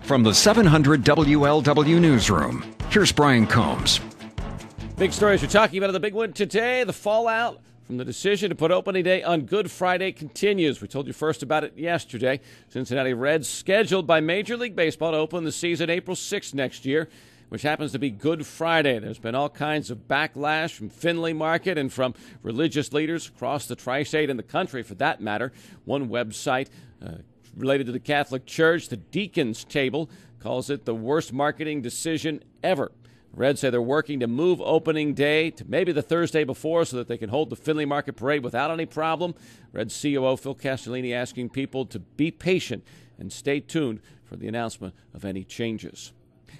From the 700 WLW Newsroom, here's Brian Combs. Big stories we're talking about in the big one today. The fallout from the decision to put opening day on Good Friday continues. We told you first about it yesterday. Cincinnati Reds scheduled by Major League Baseball to open the season April 6th next year, which happens to be Good Friday. There's been all kinds of backlash from Findlay Market and from religious leaders across the tri-state and the country, for that matter. One website related to the Catholic Church, the Deacons Table, calls it the worst marketing decision ever. Reds say they're working to move opening day to maybe the Thursday before so that they can hold the Findlay Market Parade without any problem. Reds COO Phil Castellini asking people to be patient and stay tuned for the announcement of any changes.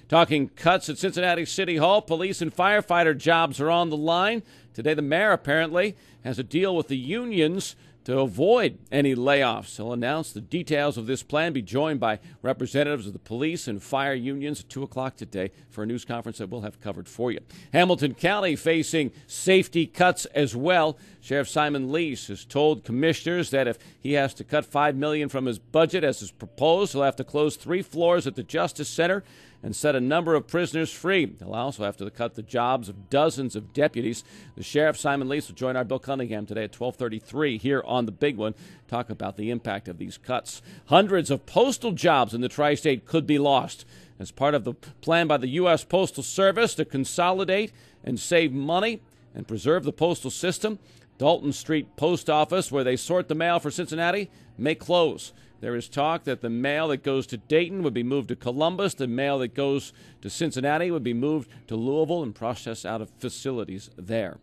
Talking cuts at Cincinnati City Hall, police and firefighter jobs are on the line. Today the mayor apparently has a deal with the unions to avoid any layoffs. He'll announce the details of this plan, be joined by representatives of the police and fire unions at 2 o'clock today for a news conference that we'll have covered for you. Hamilton County facing safety cuts as well. Sheriff Simon Lease has told commissioners that if he has to cut $5 million from his budget as is proposed, he'll have to close 3 floors at the Justice Center and set a number of prisoners free. He'll also have to cut the jobs of dozens of deputies. The Sheriff, Simon Lease, will join our Bill Cunningham today at 12:33 here on The Big One, talk about the impact of these cuts. Hundreds of postal jobs in the tri-state could be lost as part of the plan by the U.S. Postal Service to consolidate and save money and preserve the postal system. Dalton Street Post Office, where they sort the mail for Cincinnati, may close. There is talk that the mail that goes to Dayton would be moved to Columbus. The mail that goes to Cincinnati would be moved to Louisville and processed out of facilities there.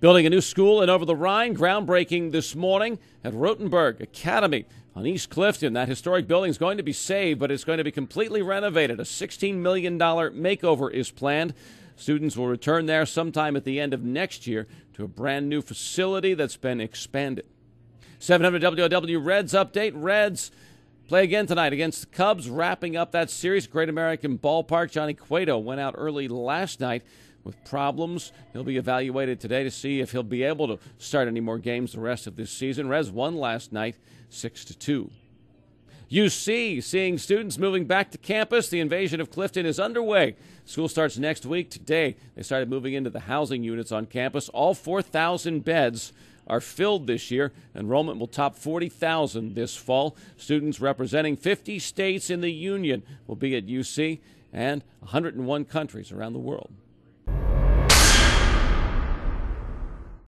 Building a new school in Over the Rhine, groundbreaking this morning at Rotenberg Academy on East Clifton. That historic building is going to be saved, but it's going to be completely renovated. A $16 million makeover is planned. Students will return there sometime at the end of next year to a brand new facility that's been expanded. 700 WLW Reds update. Reds play again tonight against the Cubs, wrapping up that series. Great American Ballpark. Johnny Cueto went out early last night with problems. He'll be evaluated today to see if he'll be able to start any more games the rest of this season. Reds won last night 6-2. UC seeing students moving back to campus. The invasion of Clifton is underway. School starts next week. Today, they started moving into the housing units on campus. All 4,000 beds are filled this year. Enrollment will top 40,000 this fall. Students representing 50 states in the union will be at UC and 101 countries around the world.